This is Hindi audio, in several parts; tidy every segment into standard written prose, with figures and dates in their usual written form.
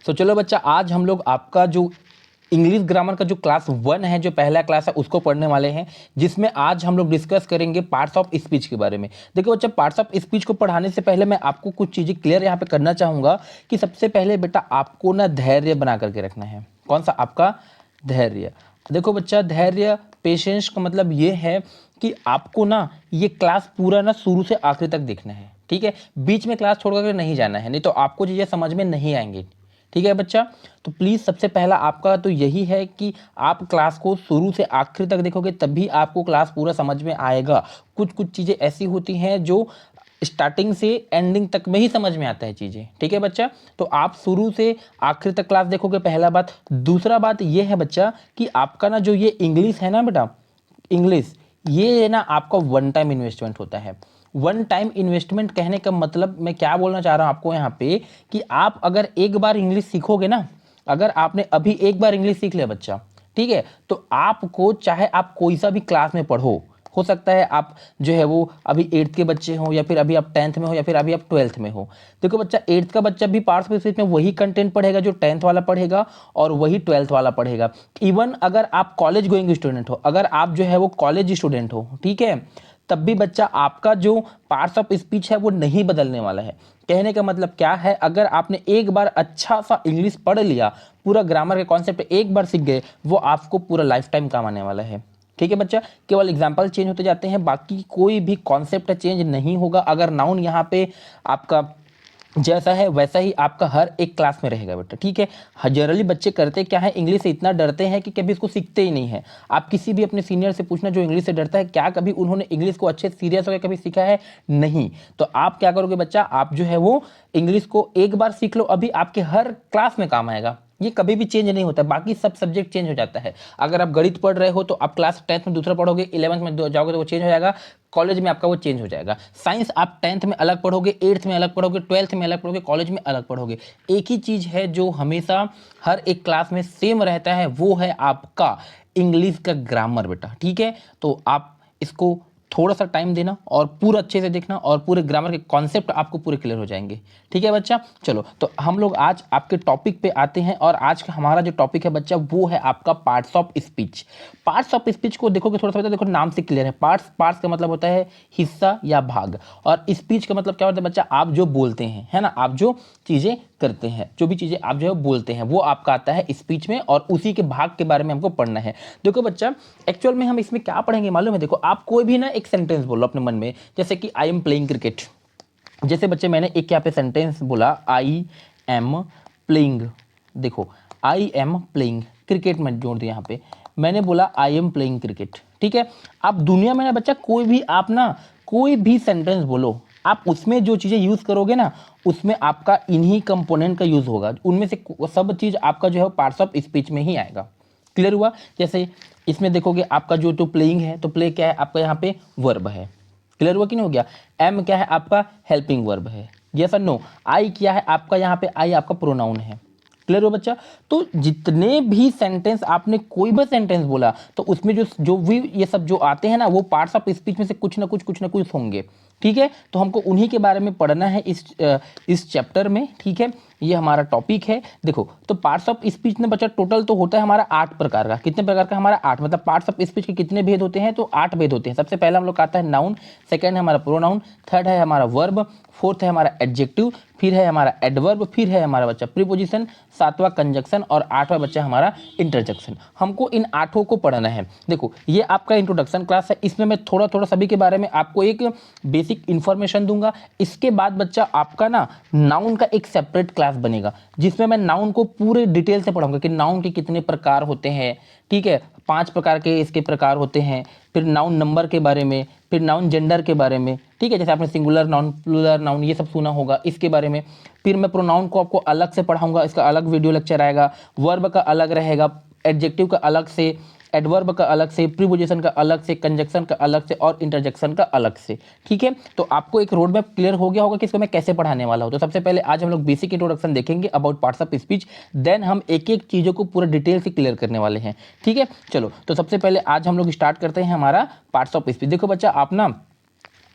तो चलो बच्चा, आज हम लोग आपका जो इंग्लिश ग्रामर का जो क्लास 1 है, जो पहला क्लास है, उसको पढ़ने वाले हैं, जिसमें आज हम लोग डिस्कस करेंगे पार्ट्स ऑफ स्पीच के बारे में। देखो बच्चा, पार्ट्स ऑफ स्पीच को पढ़ाने से पहले मैं आपको कुछ चीज़ें क्लियर यहाँ पे करना चाहूँगा कि सबसे पहले बेटा आपको ना धैर्य बना करके रखना है। कौन सा? आपका धैर्य। देखो बच्चा, धैर्य, पेशेंस का मतलब ये है कि आपको ना ये क्लास पूरा ना शुरू से आखिर तक देखना है, ठीक है? बीच में क्लास छोड़ करके नहीं जाना है, नहीं तो आपको चीज़ें समझ में नहीं आएंगी, ठीक है बच्चा? तो प्लीज़ सबसे पहला आपका तो यही है कि आप क्लास को शुरू से आखिर तक देखोगे तभी आपको क्लास पूरा समझ में आएगा। कुछ कुछ चीज़ें ऐसी होती हैं जो स्टार्टिंग से एंडिंग तक में ही समझ में आता है चीज़ें, ठीक है बच्चा? तो आप शुरू से आखिर तक क्लास देखोगे, पहला बात। दूसरा बात ये है बच्चा कि आपका ना जो ये इंग्लिश है ना बेटा, इंग्लिश, ये ना आपका वन टाइम इन्वेस्टमेंट होता है। वन टाइम इन्वेस्टमेंट कहने का मतलब मैं क्या बोलना चाह रहा हूँ आपको यहाँ पे कि आप अगर एक बार इंग्लिश सीखोगे ना, अगर आपने अभी एक बार इंग्लिश सीख लिया बच्चा, ठीक है, तो आपको चाहे आप कोई सा भी क्लास में पढ़ो, हो सकता है आप जो है वो अभी 8th के बच्चे हो, या फिर अभी आप 10th में हो, या फिर अभी आप 12th में हो। देखो बच्चा, 8th का बच्चा भी पार्ट्स ऑफ स्पीच में वही कंटेंट पढ़ेगा जो 10th वाला पढ़ेगा, और वही 12th वाला पढ़ेगा। इवन अगर आप कॉलेज गोइंग स्टूडेंट हो, अगर आप जो है वो कॉलेज स्टूडेंट हो, ठीक है, तब भी बच्चा आपका जो पार्ट्स ऑफ स्पीच है वो नहीं बदलने वाला है। कहने का मतलब क्या है, अगर आपने एक बार अच्छा सा इंग्लिश पढ़ लिया, पूरा ग्रामर के कॉन्सेप्ट एक बार सीख गए, वो आपको पूरा लाइफ टाइम काम आने वाला है, ठीक है बच्चा? केवल एग्जाम्पल चेंज होते जाते हैं, बाकी कोई भी कॉन्सेप्ट चेंज नहीं होगा। अगर नाउन यहाँ पे आपका जैसा है वैसा ही आपका हर एक क्लास में रहेगा बेटा, ठीक है? जनरली बच्चे करते क्या है, इंग्लिश से इतना डरते हैं कि कभी इसको सीखते ही नहीं है। आप किसी भी अपने सीनियर से पूछना जो इंग्लिश से डरता है, क्या कभी उन्होंने इंग्लिश को अच्छे सीरियस होकर कभी सीखा है? नहीं। तो आप क्या करोगे बच्चा, आप जो है वो इंग्लिश को एक बार सीख लो, अभी आपके हर क्लास में काम आएगा। ये कभी भी चेंज नहीं होता, बाकी सब सब्जेक्ट चेंज हो जाता है। अगर आप गणित पढ़ रहे हो तो आप क्लास 10th में दूसरा पढ़ोगे, 11th में जाओगे तो वो चेंज हो जाएगा, कॉलेज में आपका वो चेंज हो जाएगा। साइंस आप 10th में अलग पढ़ोगे, 8th में अलग पढ़ोगे, 12th में अलग पढ़ोगे, कॉलेज में अलग पढ़ोगे। एक ही चीज़ है जो हमेशा हर एक क्लास में सेम रहता है, वो है आपका इंग्लिश का ग्रामर बेटा, ठीक है? तो आप इसको थोड़ा सा टाइम देना और पूरा अच्छे से देखना, और पूरे ग्रामर के कॉन्सेप्ट आपको पूरे क्लियर हो जाएंगे, ठीक है बच्चा? चलो, तो हम लोग आज आपके टॉपिक पे आते हैं, और आज का हमारा जो टॉपिक है बच्चा वो है आपका parts of speech. Parts of speech को देखोगे थोड़ा सा बच्चा, देखो नाम से क्लियर है। पार्ट्स, पार्ट्स का मतलब होता है हिस्सा या भाग, और स्पीच का मतलब क्या होता है बच्चा, आप जो बोलते हैं, है ना, आप जो चीज़ें करते हैं, जो भी चीज़ें आप जो है बोलते हैं, वो आपका आता है स्पीच में, और उसी के भाग के बारे में हमको पढ़ना है। देखो बच्चा, एक्चुअल में हम इसमें क्या पढ़ेंगे मालूम है? देखो, आप कोई भी ना एक सेंटेंस बोलो अपने मन में, जैसे कि आई एम प्लेइंग क्रिकेट। जैसे बच्चे मैंने एक यहाँ पे सेंटेंस बोला, आई एम प्लेइंग। देखो, आई एम प्लेइंग क्रिकेट में जोड़ दिया, यहाँ पे मैंने बोला आई एम प्लेइंग क्रिकेट, ठीक है? आप दुनिया में ना बच्चा कोई भी आप ना कोई भी सेंटेंस बोलो, आप उसमें जो चीज़ें यूज़ करोगे ना, उसमें आपका इन्हीं कंपोनेंट का यूज़ होगा। उनमें से सब चीज़ आपका जो है पार्ट्स ऑफ स्पीच में ही आएगा। क्लियर हुआ? जैसे इसमें देखोगे आपका जो तो प्लेइंग है, तो प्ले क्या है आपका, यहाँ पे वर्ब है। क्लियर हुआ कि नहीं हो गया? एम क्या है आपका, हेल्पिंग वर्ब है। यस और नो? आई क्या है आपका, यहाँ पे आई आपका प्रोनाउन है। क्लियर हो बच्चा? तो जितने भी सेंटेंस आपने कोई भी सेंटेंस बोला, तो उसमें जो जो भी ये सब जो आते हैं ना, वो पार्ट्स ऑफ स्पीच में से कुछ ना कुछ होंगे, ठीक है? तो हमको उन्हीं के बारे में पढ़ना है इस चैप्टर में, ठीक है? ये हमारा टॉपिक है। देखो, तो पार्ट्स ऑफ स्पीच में बच्चा टोटल तो होता है हमारा 8 प्रकार का। कितने प्रकार का? हमारा 8। मतलब पार्ट्स ऑफ स्पीच के कितने भेद होते हैं? तो 8 भेद होते हैं। सबसे पहला हम लोग का आता है नाउन, सेकंड है हमारा प्रोनाउन, थर्ड है हमारा वर्ब, फोर्थ है हमारा एडजेक्टिव, फिर है हमारा एडवर्ब, फिर है हमारा बच्चा प्रीपोजिशन, सातवां कंजक्शन, और 8वां बच्चा हमारा इंटरजेक्शन। हमको इन 8 को पढ़ना है। देखो, ये आपका इंट्रोडक्शन क्लास है, इसमें मैं थोड़ा थोड़ा सभी के बारे में आपको एक बेसिक इन्फॉर्मेशन दूंगा। इसके बाद बच्चा आपका ना नाउन का एक सेपरेट क्लास बनेगा, जिसमें मैं नाउन को पूरे डिटेल से पढ़ाऊंगा कि नाउन के कितने प्रकार होते हैं, ठीक है? 5 प्रकार के इसके प्रकार होते हैं। फिर नाउन नंबर के बारे में, फिर नाउन जेंडर के बारे में, ठीक है? जैसे आपने सिंगुलर नाउन, प्लूरल नाउन, ये सब सुना होगा, इसके बारे में। फिर मैं प्रोनाउन को आपको अलग से पढ़ाऊंगा, इसका अलग वीडियो लेक्चर आएगा। वर्ब का अलग रहेगा, एडजेक्टिव का अलग से, एडवर्ब का अलग से, प्रीपोजिशन का अलग से, कंजक्शन का अलग से, और इंटरजेक्शन का अलग से, ठीक है? तो आपको एक रोड मैप क्लियर हो गया होगा कि इसको मैं कैसे पढ़ाने वाला हूं। तो सबसे पहले आज हम लोग बेसिक इंट्रोडक्शन देखेंगे about parts of speech, then हम एक एक चीज़ों को पूरा डिटेल से क्लियर करने वाले हैं, ठीक है? चलो, तो सबसे पहले आज हम लोग स्टार्ट करते हैं हमारा पार्ट्स ऑफ स्पीच। देखो बच्चा, आप ना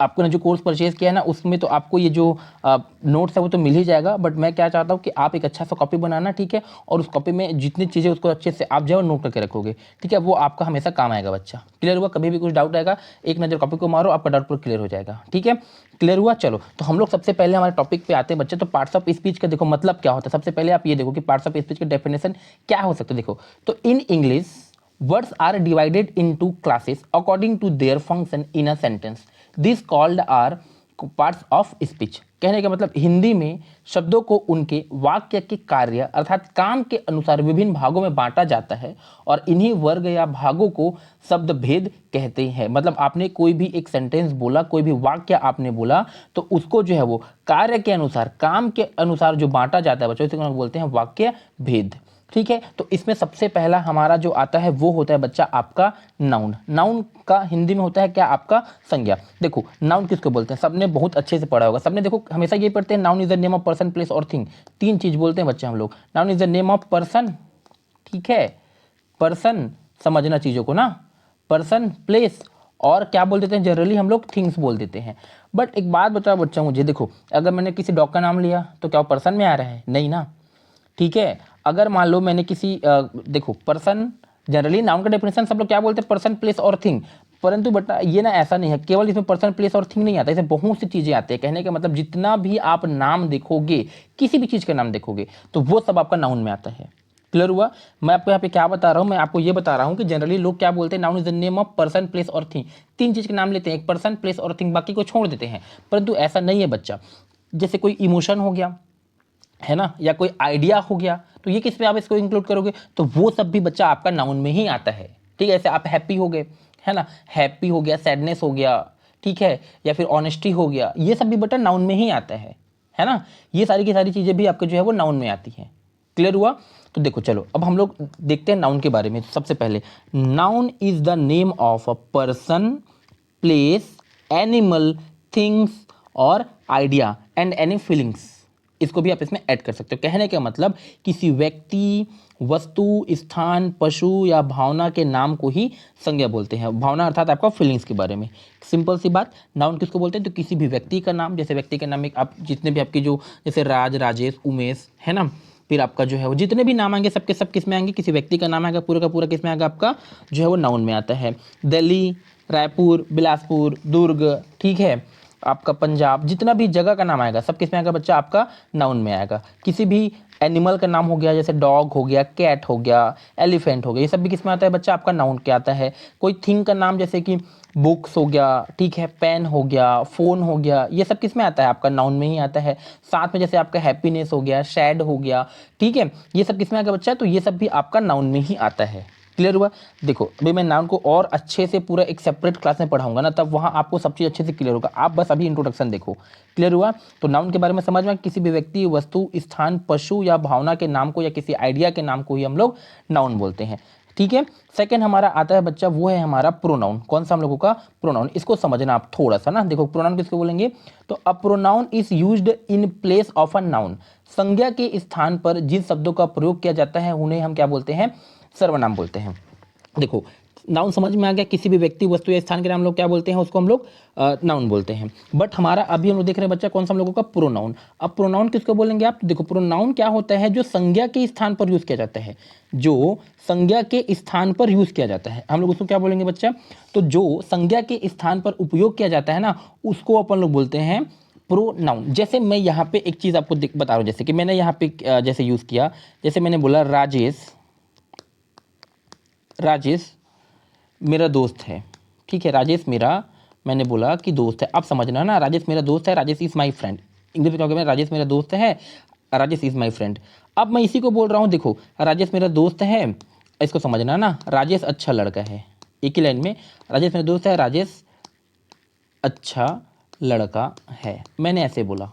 आपको ना जो कोर्स परचेज किया है ना उसमें तो आपको ये जो नोट्स है वो तो मिल ही जाएगा, बट मैं क्या चाहता हूँ कि आप एक अच्छा सा कॉपी बनाना, ठीक है, और उस कॉपी में जितनी चीज़ें उसको अच्छे से आप जो है नोट करके रखोगे, ठीक है, वो आपका हमेशा काम आएगा बच्चा। क्लियर हुआ? कभी भी कुछ डाउट आएगा एक नज़र कॉपी को मारो, आपका डाउट पूरा क्लियर हो जाएगा। ठीक है, क्लियर हुआ? चलो तो हम लोग सबसे पहले हमारे टॉपिक पे आते हैं बच्चे। तो पार्ट्स ऑफ स्पीच का देखो मतलब क्या होता है। सबसे पहले आप ये देखो कि पार्ट्स ऑफ स्पीच का डेफिनेशन क्या हो सकता है। देखो तो in English words are divided into classes according to their function in a sentence. These called are parts of speech. कहने का मतलब हिंदी में शब्दों को उनके वाक्य के कार्य अर्थात काम के अनुसार विभिन्न भागों में बांटा जाता है और इन्हीं वर्ग या भागों को शब्द भेद कहते हैं। मतलब आपने कोई भी एक सेंटेंस बोला, कोई भी वाक्य आपने बोला, तो उसको जो है वो कार्य के अनुसार, काम के अनुसार जो बांटा जाता है बच्चों, इसे हम बोलते हैं वाक्य भेद। ठीक है, तो इसमें सबसे पहला हमारा जो आता है वो होता है बच्चा आपका नाउन। नाउन का हिंदी में होता है क्या? आपका संज्ञा। देखो नाउन किसको बोलते हैं, सबने बहुत अच्छे से पढ़ा होगा, सबने देखो हमेशा ये पढ़ते हैं noun is the name of person, place और थिंग। तीन चीज बोलते हैं बच्चे हम लोग। Noun is the name of person, ठीक है, पर्सन समझना चीज़ों को ना, पर्सन, प्लेस और क्या बोल देते हैं जनरली हम लोग थिंग्स बोल देते हैं। बट एक बात बताओ बच्चा मुझे, देखो अगर मैंने किसी डॉग का नाम लिया तो क्या वो पर्सन में आ रहा है? नहीं ना। ठीक है, अगर मान लो मैंने किसी देखो पर्सन, जनरली नाउन का डेफिनेशन सब लोग क्या बोलते हैं? पर्सन, प्लेस और थिंग। परंतु बेटा ये ना ऐसा नहीं है, केवल इसमें पर्सन, प्लेस और थिंग नहीं आता, इसमें बहुत सी चीज़ें आती है। कहने का मतलब जितना भी आप नाम देखोगे, किसी भी चीज़ का नाम देखोगे, तो वो सब आपका नाउन में आता है। क्लियर हुआ? मैं आपको यहाँ पे क्या बता रहा हूँ, मैं आपको ये बता रहा हूँ कि जनरली लोग क्या बोलते हैं, noun is the name of person, place और थिंग। तीन चीज़ के नाम लेते हैं, एक पर्सन, प्लेस और थिंग, बाकी को छोड़ देते हैं। परंतु ऐसा नहीं है बच्चा। जैसे कोई इमोशन हो गया है ना, या कोई आइडिया हो गया, तो ये किस पे आप इसको इंक्लूड करोगे? तो वो सब भी बच्चा आपका नाउन में ही आता है। ठीक है, ऐसे आप हैप्पी हो गए, है ना, हैप्पी हो गया, सैडनेस हो गया, ठीक है, या फिर ऑनेस्टी हो गया, ये सब भी बेटा नाउन में ही आता है ना। ये सारी की सारी चीज़ें भी आपके जो है वो नाउन में आती हैं। क्लियर हुआ? तो देखो चलो अब हम लोग देखते हैं नाउन के बारे में। सबसे पहले noun is the name of a person, place, animal, things और आइडिया एंड एनी फीलिंग्स। इसको भी आप इसमें ऐड कर सकते हो। कहने का मतलब किसी व्यक्ति, वस्तु, स्थान, पशु या भावना के नाम को ही संज्ञा बोलते हैं। भावना अर्थात आपका फीलिंग्स के बारे में। सिंपल सी बात, नाउन किसको बोलते हैं? तो किसी भी व्यक्ति का नाम, जैसे व्यक्ति के नाम में आप जितने भी आपके जो जैसे राज, राजेश, उमेश, है ना, फिर आपका जो है वो जितने भी नाम आएंगे सबके सब किस में आएंगे? किसी व्यक्ति का नाम आएगा, पूरा का पूरा किस में आएगा? आपका जो है वो नाउन में आता है। दिल्ली, रायपुर, बिलासपुर, दुर्ग, ठीक है, आपका पंजाब, जितना भी जगह का नाम आएगा सब किस में आएगा बच्चा? आपका नाउन में आएगा। किसी भी एनिमल का नाम हो गया, जैसे डॉग हो गया, कैट हो गया, एलिफेंट हो गया, ये सब भी किस में आता है बच्चा? आपका नाउन के आता है। कोई थिंग का नाम जैसे कि बुक्स हो गया, ठीक है, पेन हो गया, फ़ोन हो गया, ये सब किस में आता है? आपका नाउन में ही आता है। साथ में जैसे आपका हैप्पीनेस हो गया, सैड हो गया, ठीक है, ये सब किस में आएगा बच्चा? तो ये सब भी आपका नाउन में ही आता है। क्लियर हुआ? देखो अभी मैं नाउन को और अच्छे से पूरा एक सेपरेट क्लास में पढ़ाऊंगा ना, तब वहाँ आपको सब चीज़ अच्छे से क्लियर होगा। आप बस अभी इंट्रोडक्शन देखो। क्लियर हुआ? तो नाउन के बारे में समझ में, किसी भी व्यक्ति, वस्तु, स्थान, पशु या भावना के नाम को या किसी आइडिया के नाम को ही हम लोग नाउन बोलते हैं। ठीक है, सेकंड हमारा आता है बच्चा, वो है हमारा प्रोनाउन। कौन सा हम लोगों का? प्रोनाउन। इसको समझना आप थोड़ा सा ना। देखो प्रोनाउन किसको बोलेंगे? तो a pronoun is used in place of a noun. संज्ञा के स्थान पर जिन शब्दों का प्रयोग किया जाता है उन्हें हम क्या बोलते हैं? सर्वनाम बोलते हैं। देखो नाउन समझ में आ गया, किसी भी व्यक्ति, वस्तु या स्थान के नाम लोग क्या बोलते हैं? उसको हम लोग नाउन बोलते हैं। बट हमारा अभी हम लोग देख रहे हैं बच्चा कौन सा हम लोगों का? प्रोनाउन। अब प्रोनाउन किसको बोलेंगे आप? देखो प्रोनाउन क्या होता है? जो संज्ञा के स्थान पर यूज किया जाता है, जो संज्ञा के स्थान पर यूज किया जाता है, हम लोग उसको क्या बोलेंगे बच्चा? तो जो संज्ञा के स्थान पर उपयोग किया जाता है ना, उसको अपन लोग बोलते हैं प्रोनाउन। जैसे मैं यहाँ पे एक चीज़ आपको बता रहा हूँ, जैसे कि मैंने यहाँ पे जैसे यूज़ किया, जैसे मैंने बोला राजेश, राजेश मेरा दोस्त है, ठीक है, राजेश मेरा, मैंने बोला कि दोस्त है। अब समझना ना, राजेश मेरा दोस्त है, Rajesh is my friend. English में क्या होगा? राजेश मेरा दोस्त है, राजेश इज़ माई फ्रेंड। अब मैं इसी को बोल रहा हूँ, देखो राजेश मेरा दोस्त है, इसको समझना ना, राजेश अच्छा लड़का है। एक ही लाइन में, राजेश मेरा दोस्त है, राजेश अच्छा लड़का है, मैंने ऐसे बोला।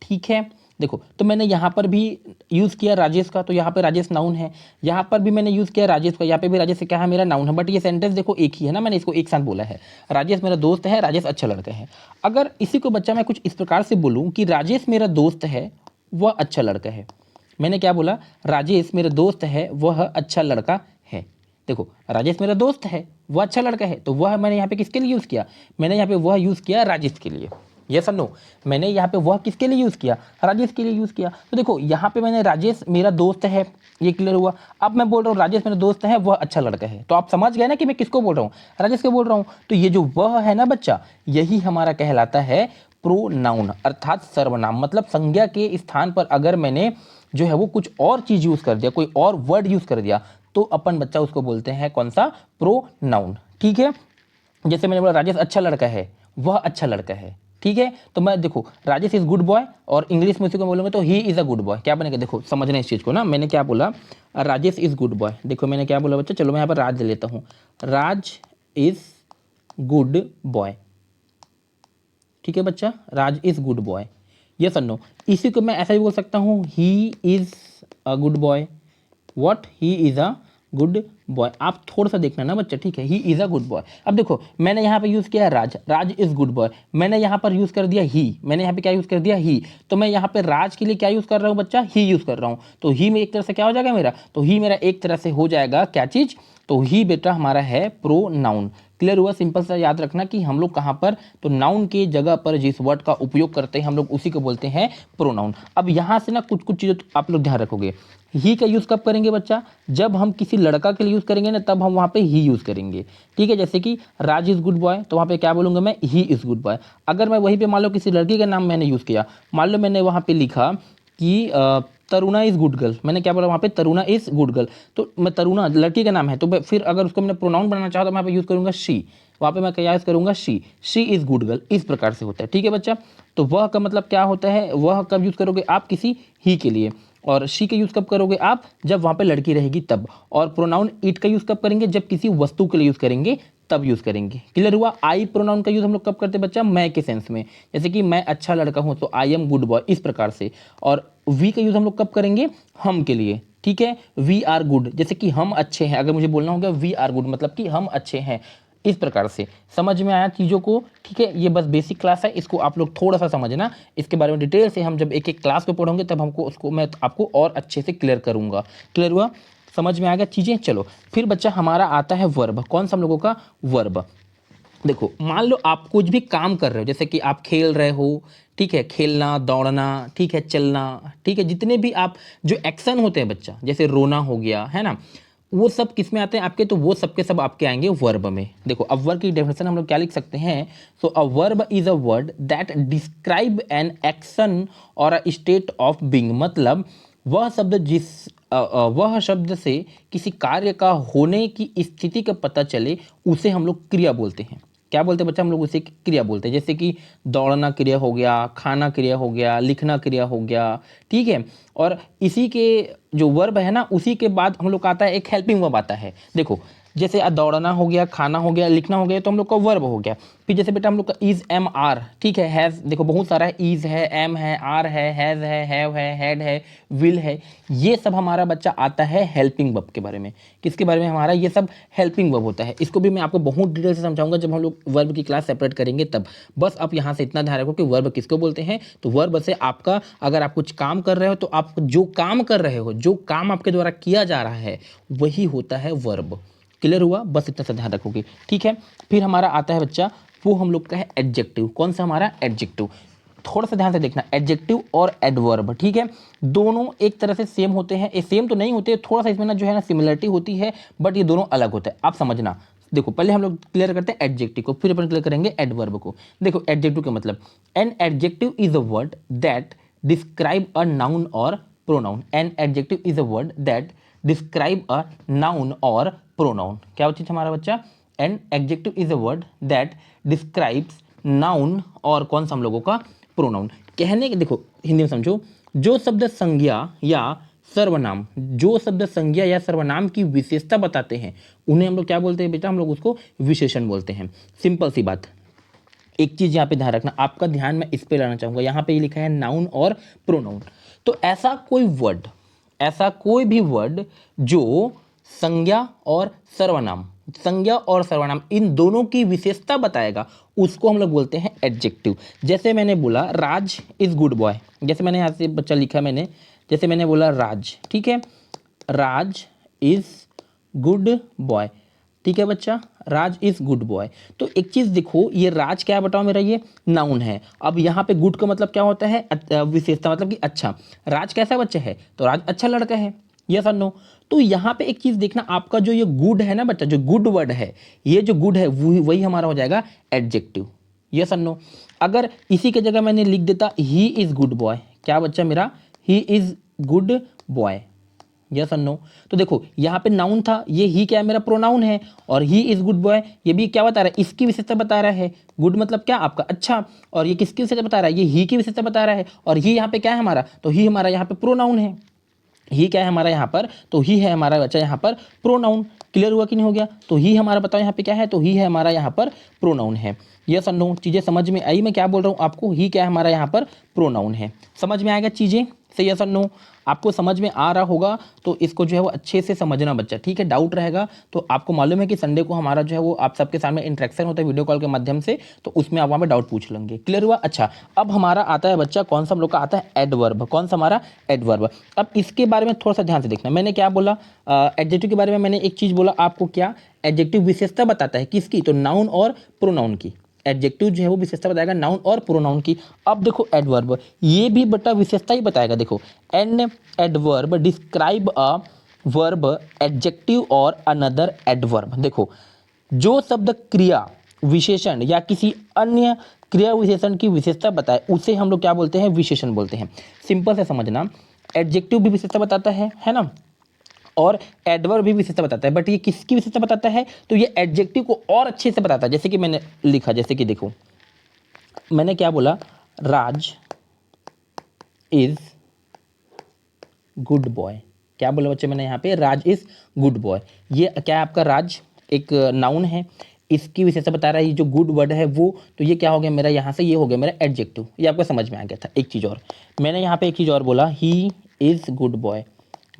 ठीक है, देखो तो मैंने यहाँ पर भी यूज़ किया राजेश का, तो यहाँ पे राजेश नाउन है। यहाँ पर भी मैंने यूज़ किया राजेश का, यहाँ पे भी राजेश से क्या है? मेरा नाउन है। बट ये सेंटेंस देखो एक ही है ना, मैंने इसको एक साथ बोला है। राजेश मेरा दोस्त है, राजेश अच्छा लड़का है। अगर इसी को बच्चा मैं कुछ इस प्रकार से बोलूँ कि राजेश मेरा दोस्त है, वह अच्छा लड़का है। मैंने क्या बोला? राजेश मेरा दोस्त है, वह अच्छा लड़का है। देखो राजेश मेरा दोस्त है, वह अच्छा लड़का है, तो वह मैंने यहाँ पे किसके लिए यूज़ किया, मैंने यहाँ पे वह यूज़ किया राजेश के लिए। यस और नो, मैंने यहाँ पे वह किसके लिए यूज़ किया, राजेश के लिए यूज़ किया। तो देखो यहाँ पे मैंने राजेश मेरा दोस्त है, ये क्लियर हुआ। अब मैं बोल रहा हूँ राजेश मेरा दोस्त है, वह अच्छा लड़का है, तो आप समझ गए ना कि मैं किसको बोल रहा हूँ, राजेश को बोल रहा हूँ। तो ये जो वह है ना बच्चा, यही हमारा कहलाता है प्रोनाउन, अर्थात सर्वनाम। मतलब संज्ञा के स्थान पर अगर मैंने जो है वो कुछ और चीज़ यूज़ कर दिया, कोई और वर्ड यूज़ कर दिया, तो अपन बच्चा उसको बोलते हैं कौन सा, प्रोनाउन। ठीक है, जैसे मैंने बोला राजेश अच्छा लड़का है, वह अच्छा लड़का है। ठीक है, तो मैं देखो राजेश इज गुड बॉय, और इंग्लिश में उसी को बोलूँगा तो he is a good boy. क्या बनेगा, देखो समझना इस चीज़ को ना, मैंने क्या बोला, राजेश इज गुड बॉय। देखो मैंने क्या बोला बच्चा, चलो मैं यहाँ पर राज ले लेता हूँ, राज इज गुड बॉय। ठीक है बच्चा, राज इज गुड बॉय, यस और नो। इसी को मैं ऐसा भी बोल सकता हूँ, he is a good boy. What, he is a good boy. आप थोड़ा सा देखना ना बच्चा, ठीक है, he is a good boy. अब देखो मैंने यहाँ पे यूज़ किया है राज, राज इज गुड बॉय। मैंने यहाँ पर यूज़ कर दिया ही, मैंने यहाँ पे क्या यूज़ कर दिया, ही। तो मैं यहाँ पे राज के लिए क्या यूज़ कर रहा हूँ बच्चा, ही यूज़ कर रहा हूँ। तो ही में एक तरह से क्या हो जाएगा मेरा, तो ही मेरा एक तरह से हो जाएगा क्या चीज़, तो ही बेटा हमारा है प्रोनाउन। क्लियर हुआ, सिंपल सा याद रखना कि हम लोग कहाँ पर, तो नाउन के जगह पर जिस वर्ड का उपयोग करते हैं हम लोग उसी को बोलते हैं प्रोनाउन। अब यहाँ से ना कुछ कुछ चीज़ें आप लोग ध्यान रखोगे। ही का यूज़ कब करेंगे बच्चा, जब हम किसी लड़का के लिए यूज़ करेंगे ना, तब हम वहाँ पे ही यूज़ करेंगे। ठीक है, जैसे कि राज इज़ गुड बॉय, तो वहाँ पे क्या बोलूँगा मैं, ही इज़ गुड बॉय। अगर मैं वहीं पे मान लो किसी लड़की का नाम मैंने यूज़ किया, मान लो मैंने वहाँ पे लिखा कि तरुणा इज़ गुड गर्ल, मैंने क्या बोला वहाँ पे, तरुणा इज़ गुड गर्ल। तो मैं तरुणा लड़की का नाम है, तो फिर अगर उसको मैंने प्रोनाउन बनाना चाहा तो मैं यहाँ पे यूज़ करूँगा शी, वहाँ पे मैं क्या यूज़ करूँगा, शी इज़ गुड गर्ल। इस प्रकार से होता है। ठीक है बच्चा, तो वह का मतलब क्या होता है, वह कब यूज़ करोगे आप, किसी ही के लिए, और शी का यूज़ कब करोगे आप, जब वहाँ पे लड़की रहेगी तब। और प्रोनाउन इट का यूज़ कब करेंगे, जब किसी वस्तु के लिए यूज़ करेंगे तब यूज़ करेंगे। क्लियर हुआ। आई प्रोनाउन का यूज़ हम लोग कब करते हैं बच्चा, मैं के सेंस में, जैसे कि मैं अच्छा लड़का हूँ तो आई एम गुड बॉय, इस प्रकार से। और वी का यूज़ हम लोग कब करेंगे, हम के लिए। ठीक है, वी आर गुड, जैसे कि हम अच्छे हैं, अगर मुझे बोलना होगा वी आर गुड मतलब कि हम अच्छे हैं, इस प्रकार से। समझ में आया चीज़ों को। ठीक है, ये बस बेसिक क्लास है, इसको आप लोग थोड़ा सा समझना, इसके बारे में डिटेल से हम जब एक एक क्लास पे पढ़ोगे तब हमको उसको मैं आपको और अच्छे से क्लियर करूँगा। क्लियर हुआ, समझ में आ गया चीज़ें। चलो फिर बच्चा हमारा आता है वर्ब। कौन सा हम लोगों का वर्ब, देखो मान लो आप कुछ भी काम कर रहे हो, जैसे कि आप खेल रहे हो, ठीक है, खेलना, दौड़ना, ठीक है, चलना, ठीक है, जितने भी आप जो एक्शन होते हैं बच्चा, जैसे रोना हो गया है ना, वो सब किस में आते हैं आपके, तो वो सब के सब आपके आएंगे वर्ब में। देखो अब वर्ब की डेफिनेशन हम लोग क्या लिख सकते हैं, so a verb is a word that describe an action और अ स्टेट ऑफ बीइंग। मतलब वह शब्द वह शब्द से किसी कार्य का होने की स्थिति का पता चले, उसे हम लोग क्रिया बोलते हैं। क्या बोलते हैं बच्चा, हम लोग उसे क्रिया बोलते हैं। जैसे कि दौड़ना क्रिया हो गया, खाना क्रिया हो गया, लिखना क्रिया हो गया। ठीक है, और इसी के जो वर्ब है ना, उसी के बाद हम लोग का आता है एक हेल्पिंग वर्ब आता है। देखो जैसे दौड़ना हो गया, खाना हो गया, लिखना हो गया, तो हम लोग का वर्ब हो गया। फिर जैसे बेटा हम लोग का इज एम आर, ठीक है, हैज़, देखो बहुत सारा है, इज है, एम है, आर है, हैज़ है, हैव है, हैड है, विल है, ये सब हमारा बच्चा आता है हेल्पिंग वर्ब के बारे में। किसके बारे में, हमारा ये सब हेल्पिंग वर्ब होता है। इसको भी मैं आपको बहुत डिटेल से समझाऊंगा जब हम लोग वर्ब की क्लास सेपरेट करेंगे तब। बस आप यहाँ से इतना ध्यान रखो कि वर्ब किसको बोलते हैं। तो वर्ब से आपका, अगर आप कुछ काम कर रहे हो तो आप जो काम कर रहे हो, जो काम आपके द्वारा किया जा रहा है, वही होता है वर्ब। क्लियर हुआ, बस इतना सा ध्यान रखोगे। ठीक है, फिर हमारा आता है बच्चा, वो हम लोग का है एडजेक्टिव। कौन सा, हमारा एडजेक्टिव। थोड़ा सा ध्यान से देखना, एडजेक्टिव और एडवर्ब, ठीक है, दोनों एक तरह से सेम होते हैं, ये सेम तो नहीं होते, थोड़ा सा इसमें ना जो है ना सिमिलरिटी होती है, बट ये दोनों अलग होते हैं। आप समझना, देखो पहले हम लोग क्लियर करते हैं एडजेक्टिव को, फिर अपन क्लियर करेंगे एडवर्ब को। देखो एडजेक्टिव का मतलब, an adjective is a word that describe a noun और pronoun. An adjective is a word that describe a noun और प्रोनाउन। क्या चीज हमारा बच्चा, an adjective is a word that describes noun और कौन सा हम लोगों का, प्रोनाउन। कहने के, देखो हिंदी में समझो, जो शब्द संज्ञा या सर्वनाम, जो शब्द संज्ञा या सर्वनाम की विशेषता बताते हैं, उन्हें हम लोग क्या बोलते हैं बेटा, हम लोग उसको विशेषण बोलते हैं। सिंपल सी बात। एक चीज यहाँ पे ध्यान रखना, आपका ध्यान मैं इस पे लाना चाहूंगा, यहाँ पे ये लिखा है नाउन और प्रोनाउन। तो ऐसा कोई वर्ड, ऐसा कोई भी वर्ड जो संज्ञा और सर्वनाम, संज्ञा और सर्वनाम इन दोनों की विशेषता बताएगा, उसको हम लोग बोलते हैं एडजेक्टिव। जैसे मैंने बोला राज इज गुड बॉय, जैसे मैंने यहाँ से बच्चा लिखा मैंने, जैसे मैंने बोला राज, ठीक है, राज इज गुड बॉय। ठीक है बच्चा, राज इज गुड बॉय। तो एक चीज देखो, ये राज क्या है बताओ मेरा, ये नाउन है। अब यहाँ पे गुड का मतलब क्या होता है, विशेषता, मतलब कि अच्छा। राज कैसा बच्चा है, तो राज अच्छा लड़का है, यस और नो। तो यहाँ पे एक चीज देखना, आपका जो ये गुड है ना बच्चा, जो गुड वर्ड है, ये जो गुड है वही हमारा हो जाएगा एडजेक्टिव, यस और नो। अगर इसी के जगह मैंने लिख देता ही इज गुड बॉय, क्या बच्चा मेरा, he is good boy, yes और नो। तो देखो यहाँ पे नाउन था, ये ही क्या है मेरा, प्रोनाउन है। और ही इज गुड बॉय, ये भी क्या बता रहा है, इसकी विशेषता बता रहा है। गुड मतलब क्या आपका अच्छा, और ये किसकी विशेषता बता रहा है, ये ही की विशेषता बता रहा है। और ही यहाँ पे क्या है हमारा, तो ही हमारा यहाँ पे प्रोनाउन है। ही क्या है हमारा यहाँ पर, तो ही है हमारा बच्चा यहाँ पर प्रोनाउन। क्लियर हुआ कि नहीं हो गया, तो ही हमारा बताओ यहाँ पे क्या है, तो ही है हमारा यहाँ पर प्रोनाउन है। यस और नो, चीज़ें समझ में आई मैं क्या बोल रहा हूँ आपको, ही क्या है हमारा यहाँ पर प्रोनाउन है। समझ में आएगा चीज़ें से, यस और नो। आपको समझ में आ रहा होगा तो इसको जो है वो अच्छे से समझना बच्चा, ठीक है। डाउट रहेगा तो आपको मालूम है कि संडे को हमारा जो है वो आप सबके सामने इंटरेक्शन होता है वीडियो कॉल के माध्यम से, तो उसमें आप वहाँ पे डाउट पूछ लेंगे। क्लियर हुआ। अच्छा, अब हमारा आता है बच्चा, कौन सा हम लोग का आता है, एडवर्ब। कौन सा हमारा, एडवर्ब। अब इसके बारे में थोड़ा सा ध्यान से देखना, मैंने क्या बोला, एडजेक्टिव के बारे में मैंने एक चीज़ बोला आपको, क्या एडजेक्टिव विशेषता बताता है किसकी, तो नाउन और प्रोनाउन की। एडजेक्टिव जो है वो विशेषता बताएगा नाउन और प्रोनाउन की। अब देखो एडवर्ब, ये भी बटा विशेषता ही बताएगा। देखो, an adverb describe a verb, adjective और अनदर एडवर्ब। देखो, जो शब्द क्रिया विशेषण या किसी अन्य क्रिया विशेषण की विशेषता बताए उसे हम लोग क्या बोलते हैं, विशेषण बोलते हैं। सिंपल से समझना, एडजेक्टिव भी विशेषता बताता है ना, और एडवर्ब भी विशेषता बताता है। बट ये किसकी विशेषता बताता है, तो ये एडजेक्टिव को और अच्छे से बताता है। जैसे कि मैंने लिखा, जैसे कि देखो मैंने क्या बोला, राज इज गुड बॉय। क्या बोला बच्चे मैंने यहाँ पे, राज इज गुड बॉय। ये क्या है आपका, राज एक नाउन है, इसकी विशेषता बता रहा है। ये जो गुड वर्ड है वो, तो ये क्या हो गया मेरा, यहाँ से ये हो गया मेरा एडजेक्टिव। ये आपको समझ में आ गया था। एक चीज़ और, मैंने यहाँ पे एक चीज़ और बोला, ही इज़ गुड बॉय।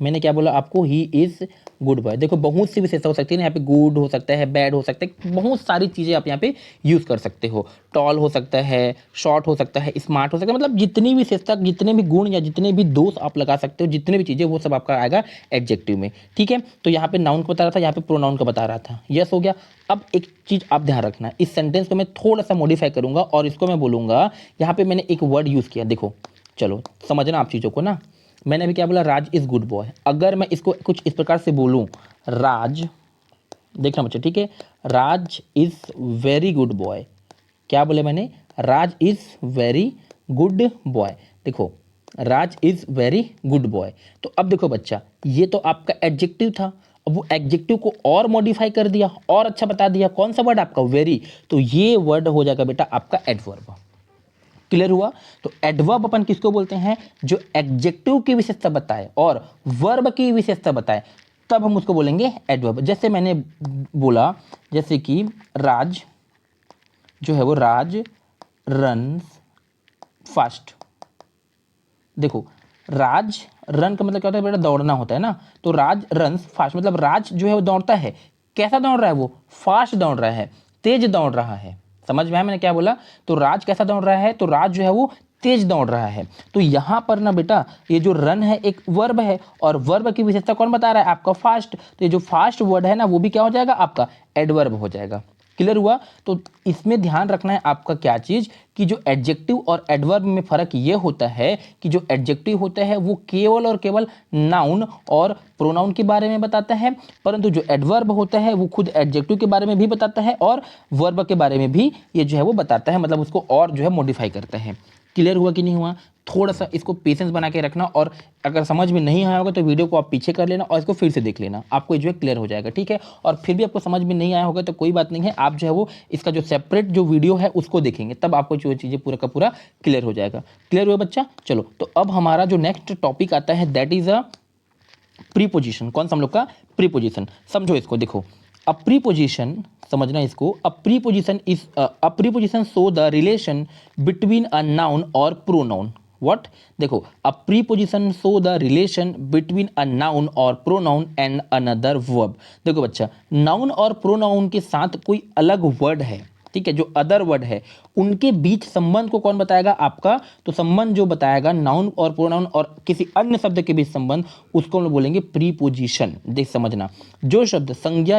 मैंने क्या बोला आपको, ही इज़ गुड बॉय। देखो बहुत सी विशेषता हो सकती है ना, यहाँ पे गुड हो सकता है, बैड हो सकता है, बहुत सारी चीज़ें आप यहाँ पे यूज़ कर सकते हो। टॉल हो सकता है, शॉर्ट हो सकता है, स्मार्ट हो सकता है, मतलब जितनी भी विशेषता, जितने भी गुण या जितने भी दोष आप लगा सकते हो, जितने भी चीज़ें, वो सब आपका आएगा एडजेक्टिव में। ठीक है, तो यहाँ पे नाउन का बता रहा था, यहाँ पे प्रोनाउन का बता रहा था। यस हो गया। अब एक चीज़ आप ध्यान रखना, इस सेंटेंस को मैं थोड़ा सा मॉडिफाई करूँगा और इसको मैं बोलूँगा, यहाँ पे मैंने एक वर्ड यूज़ किया। देखो चलो समझना आप चीज़ों को ना, मैंने अभी क्या बोला, राज इज़ गुड बॉय। अगर मैं इसको कुछ इस प्रकार से बोलूँ, राज, देखना बच्चे ठीक है, राज इज़ वेरी गुड बॉय। क्या बोले मैंने, राज इज़ वेरी गुड बॉय। देखो, राज इज़ वेरी गुड बॉय। तो अब देखो बच्चा, ये तो आपका एडजेक्टिव था, अब वो एडजेक्टिव को और मॉडिफाई कर दिया और अच्छा बता दिया। कौन सा वर्ड आपका, वेरी, तो ये वर्ड हो जाएगा बेटा आपका एडवर्ब। क्लियर हुआ। तो एडवर्ब अपन किसको बोलते हैं, जो एडजेक्टिव की विशेषता बताए और वर्ब की विशेषता बताए, तब हम उसको बोलेंगे एडवर्ब। जैसे मैंने बोला, जैसे कि राज जो है वो, राज रन फास्ट। देखो, राज रन का मतलब क्या होता है बेटा, दौड़ना होता है ना, तो राज रन फास्ट मतलब राज जो है वो दौड़ता है। कैसा दौड़ रहा है वो, फास्ट दौड़ रहा है, तेज दौड़ रहा है। समझ में आया मैंने क्या बोला, तो राज कैसा दौड़ रहा है, तो राज जो है वो तेज दौड़ रहा है। तो यहां पर ना बेटा, ये जो रन है एक वर्ब है, और वर्ब की विशेषता कौन बता रहा है, आपका फास्ट। तो ये जो फास्ट वर्ड है ना, वो भी क्या हो जाएगा आपका एडवर्ब हो जाएगा। क्लियर हुआ। तो इसमें ध्यान रखना है आपका क्या चीज, कि जो एडजेक्टिव और एडवर्ब में फर्क ये होता है कि जो एडजेक्टिव होता है वो केवल और केवल नाउन और प्रोनाउन के बारे में बताता है, परंतु जो एडवर्ब होता है वो खुद एडजेक्टिव के बारे में भी बताता है और वर्ब के बारे में भी ये जो है वो बताता है, मतलब उसको और जो है मॉडिफाई करता है। क्लियर हुआ कि नहीं हुआ। थोड़ा सा इसको पेशेंस बना के रखना, और अगर समझ में नहीं आया होगा तो वीडियो को आप पीछे कर लेना और इसको फिर से देख लेना, आपको जो है क्लियर हो जाएगा। ठीक है, और फिर भी आपको समझ में नहीं आया होगा तो कोई बात नहीं है, आप जो है वो इसका जो सेपरेट जो वीडियो है उसको देखेंगे, तब आपको जो चीज़ें पूरा का पूरा क्लियर हो जाएगा। क्लियर हुआ बच्चा। चलो, तो अब हमारा जो नेक्स्ट टॉपिक आता है दैट इज अ प्रीपोजिशन। कौन सा हम लोग का, प्रीपोजिशन। समझो इसको, देखो अ प्रीपोजिशन, समझना इसको, अ preposition is a preposition show the relation between a noun और प्रोनाउन। व्हाट, देखो, अ preposition show the relation between a noun और प्रोनाउन एंड अनदर वर्ब। देखो बच्चा, नाउन और प्रोनाउन के साथ कोई अलग वर्ड है, ठीक है, जो अदर वर्ड है उनके बीच संबंध को कौन बताएगा? आपका। तो संबंध जो बताएगा नाउन और प्रोनाउन और किसी अन्य शब्द के बीच संबंध, उसको हम लोग बोलेंगे प्रीपोजिशन। देख समझना, जो शब्द संज्ञा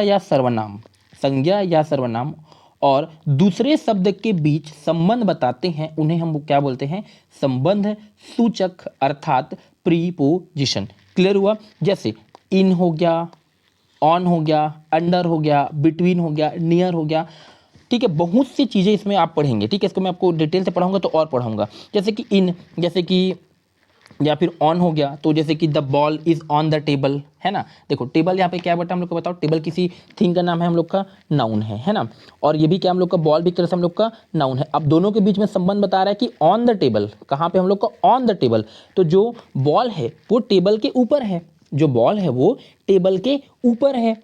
या सर्वनाम और दूसरे शब्द के बीच संबंध बताते हैं उन्हें हम क्या बोलते हैं? संबंध सूचक अर्थात प्रीपोजिशन। क्लियर हुआ? जैसे इन हो गया, ऑन हो गया, अंडर हो गया, बिटवीन हो गया, नियर हो गया। ठीक है, बहुत सी चीज़ें इसमें आप पढ़ेंगे। ठीक है, इसको मैं आपको डिटेल से पढ़ाऊंगा तो और पढ़ाऊंगा। जैसे कि इन, जैसे कि या फिर ऑन हो गया, तो जैसे कि the ball is on the table, है ना। देखो टेबल यहाँ पे क्या है बेटा, हम लोग को बताओ। टेबल किसी थिंग का नाम है, हम लोग का नाउन है ना। और ये भी क्या हम लोग का, बॉल भी एक तरह से हम लोग का नाउन है। अब दोनों के बीच में संबंध बता रहा है कि ऑन द टेबल, कहाँ पे हम लोग का? On the table. तो जो बॉल है वो टेबल के ऊपर है, जो बॉल है वो टेबल के ऊपर है।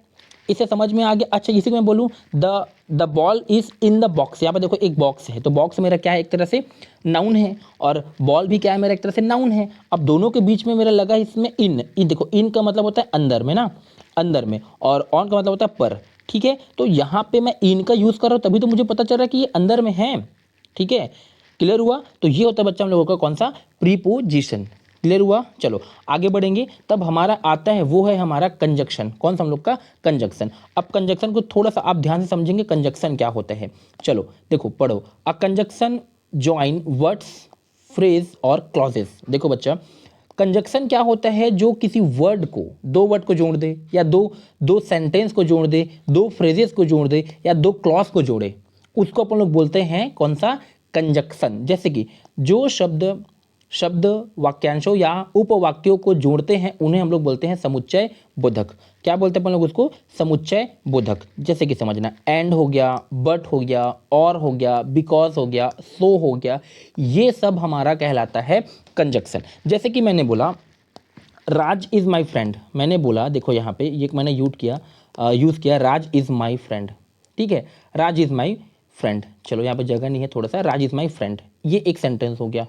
इसे समझ में आ गया? अच्छा, इसी को मैं बोलूँ the ball is in the box. यहाँ पर देखो एक बॉक्स है, तो बॉक्स मेरा क्या है? एक तरह से नाउन है, और बॉल भी क्या है? मेरा एक तरह से नाउन है। अब दोनों के बीच में मेरा लगा इसमें इन देखो, इन का मतलब होता है अंदर में ना, अंदर में, और ऑन का मतलब होता है पर। ठीक है, तो यहाँ पे मैं इन का यूज़ कर रहा हूँ, तभी तो मुझे पता चल रहा है कि ये अंदर में है। ठीक है, क्लियर हुआ? तो ये होता है बच्चा हम लोगों का कौन सा? प्रीपोजिशन। क्लियर हुआ? चलो आगे बढ़ेंगे। तब हमारा आता है, वो है हमारा कंजक्शन। कौन सा? हम लोग का कंजक्शन। अब कंजक्शन को थोड़ा सा आप ध्यान से समझेंगे, कंजक्शन क्या होता है। चलो देखो, पढ़ो। अ कंजक्शन ज्वाइन वर्ड्स, फ्रेज और क्लॉजेस। देखो बच्चा, कंजक्शन क्या होता है? जो किसी वर्ड को, दो वर्ड को जोड़ दे, या दो सेंटेंस को जोड़ दे, दो फ्रेजेस को जोड़ दे, या दो क्लॉज को जोड़े, उसको अपन लोग बोलते हैं कौन सा? कंजक्शन। जैसे कि जो शब्द वाक्यांशों या उपवाक्यों को जोड़ते हैं उन्हें हम लोग बोलते हैं समुच्चय बोधक। क्या बोलते हैं अपन लोग उसको? समुच्चय बोधक। जैसे कि समझना, एंड हो गया, बट हो गया, और हो गया, बिकॉज हो गया, सो हो गया, ये सब हमारा कहलाता है कंजक्शन। जैसे कि मैंने बोला राज इज़ माई फ्रेंड। मैंने बोला, देखो यहाँ पे ये मैंने यूज़ किया राज इज़ माई फ्रेंड। ठीक है, राज इज़ माई फ्रेंड। चलो यहाँ पे जगह नहीं है, थोड़ा सा, राज इज़ माई फ्रेंड, ये एक सेंटेंस हो गया।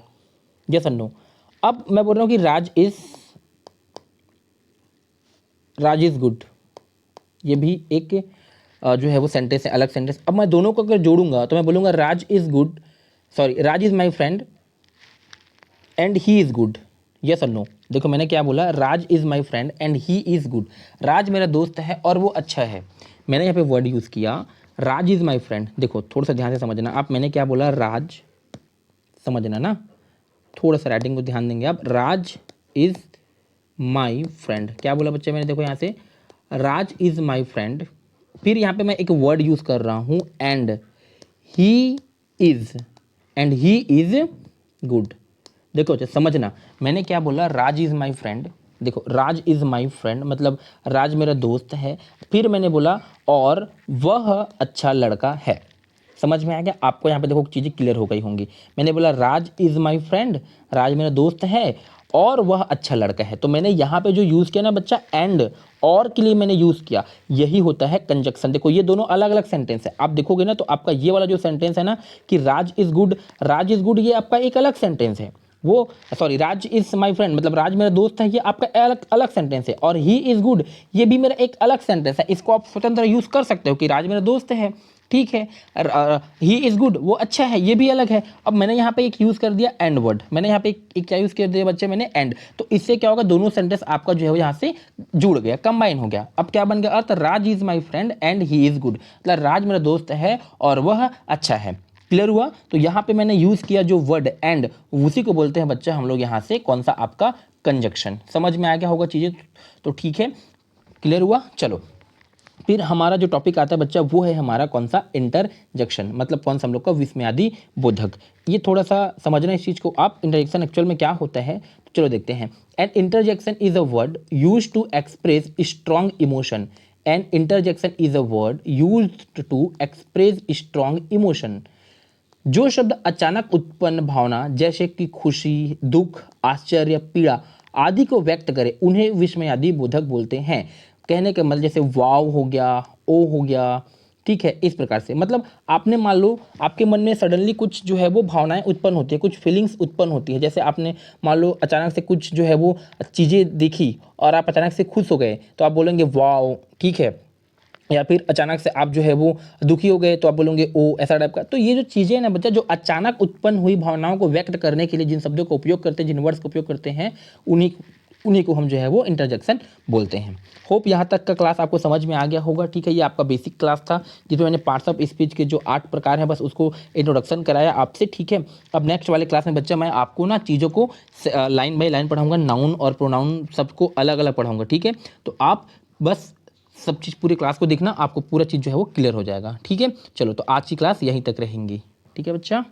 यस और नो। अब मैं बोल रहा हूँ कि राज इज गुड, ये भी एक जो है वो सेंटेंस है, अलग सेंटेंस। अब मैं दोनों को अगर जोड़ूंगा तो मैं बोलूँगा Raj is my friend and he is good. Yes और नो। देखो मैंने क्या बोला, Raj is my friend and he is good. Raj मेरा दोस्त है और वो अच्छा है। मैंने यहाँ पे वर्ड यूज़ किया राज इज़ माई फ्रेंड। देखो थोड़ा सा ध्यान से समझना आप, मैंने क्या बोला? राज, समझना ना, थोड़ा सा राइटिंग को ध्यान देंगे आप। राज इज़ माई फ्रेंड, क्या बोला बच्चे मैंने? देखो यहाँ से राज इज़ माई फ्रेंड, फिर यहाँ पे मैं एक वर्ड यूज़ कर रहा हूँ एंड ही इज़ गुड। देखो अच्छा समझना, मैंने क्या बोला? Raj is my friend. देखो राज इज़ माई फ्रेंड मतलब राज मेरा दोस्त है। फिर मैंने बोला और वह अच्छा लड़का है। समझ में आ गया आपको? यहाँ पे देखो चीज़ें क्लियर हो गई होंगी। मैंने बोला राज इज़ माई फ्रेंड, राज मेरा दोस्त है और वह अच्छा लड़का है। तो मैंने यहाँ पे जो यूज़ किया ना बच्चा, एंड और के लिए मैंने यूज़ किया, यही होता है कंजक्शन। देखो ये दोनों अलग अलग सेंटेंस है, आप देखोगे ना तो आपका ये वाला जो सेंटेंस है ना कि राज इज़ गुड, ये आपका एक अलग सेंटेंस है। वो sorry, Raj is my friend मतलब राज मेरा दोस्त है, ये आपका अलग अलग सेंटेंस है। और ही इज़ गुड, ये भी मेरा एक अलग सेंटेंस है। इसको आप स्वतंत्र यूज़ कर सकते हो कि राज मेरा दोस्त है, ठीक है, ही इज़ गुड, वो अच्छा है, ये भी अलग है। अब मैंने यहाँ पे एक यूज़ कर दिया एंड वर्ड, मैंने यहाँ पे एक क्या यूज़ कर दिया बच्चे? मैंने एंड। तो इससे क्या होगा? दोनों सेंटेंस आपका जो है वो यहाँ से जुड़ गया, कंबाइन हो गया। अब क्या बन गया अर्थ? Raj is my friend and he is good, मतलब राज मेरा दोस्त है और वह अच्छा है। क्लियर हुआ? तो यहाँ पे मैंने यूज़ किया जो वर्ड एंड, उसी को बोलते हैं बच्चा हम लोग यहाँ से कौन सा? आपका कंजक्शन। समझ में आ गया होगा चीज़ें? तो ठीक है, क्लियर हुआ? चलो फिर हमारा जो टॉपिक आता है बच्चा वो है हमारा कौन सा? इंटरजेक्शन, मतलब कौन सा? हम लोग का विस्मयादि बोधक। ये थोड़ा सा समझना इस चीज़ को आप। इंटरजेक्शन एक्चुअल में क्या होता है, तो चलो देखते हैं। An interjection is a word use to express strong emotion. An interjection is a word use to express strong emotion. जो शब्द अचानक उत्पन्न भावना जैसे कि खुशी, दुख, आश्चर्य, पीड़ा आदि को व्यक्त करे उन्हें विस्मयादि बोधक बोलते हैं। कहने का मतलब जैसे वाव हो गया, ओ हो गया, ठीक है, इस प्रकार से। मतलब आपने मान लो आपके मन में सडनली कुछ जो है वो भावनाएं उत्पन्न होती है, कुछ फीलिंग्स उत्पन्न होती है। जैसे आपने मान लो अचानक से कुछ जो है वो चीज़ें देखी और आप अचानक से खुश हो गए, तो आप बोलेंगे वाव, ठीक है, या फिर अचानक से आप जो है वो दुखी हो गए तो आप बोलोगे ओ, ऐसा टाइप का। तो ये जो चीज़ें हैं ना बच्चा, जो अचानक उत्पन्न हुई भावनाओं को व्यक्त करने के लिए जिन शब्दों का उपयोग करते हैं, जिन वर्ड्स का उपयोग करते हैं, उन्हीं उन्हीं को हम जो है वो इंटरजेक्शन बोलते हैं। होप यहाँ तक का क्लास आपको समझ में आ गया होगा। ठीक है, ये आपका बेसिक क्लास था जिसमें मैंने पार्ट्स ऑफ स्पीच के जो 8 प्रकार हैं बस उसको इंट्रोडक्शन कराया आपसे। ठीक है, अब नेक्स्ट वाले क्लास में बच्चा मैं आपको ना चीज़ों को लाइन बाय लाइन पढ़ाऊंगा, नाउन और प्रोनाउन सबको अलग अलग पढ़ाऊंगा। ठीक है, तो आप बस सब चीज़ पूरी क्लास को देखना, आपको पूरा चीज़ जो है वो क्लियर हो जाएगा। ठीक है, चलो तो आज की क्लास यहीं तक रहेंगी। ठीक है बच्चा।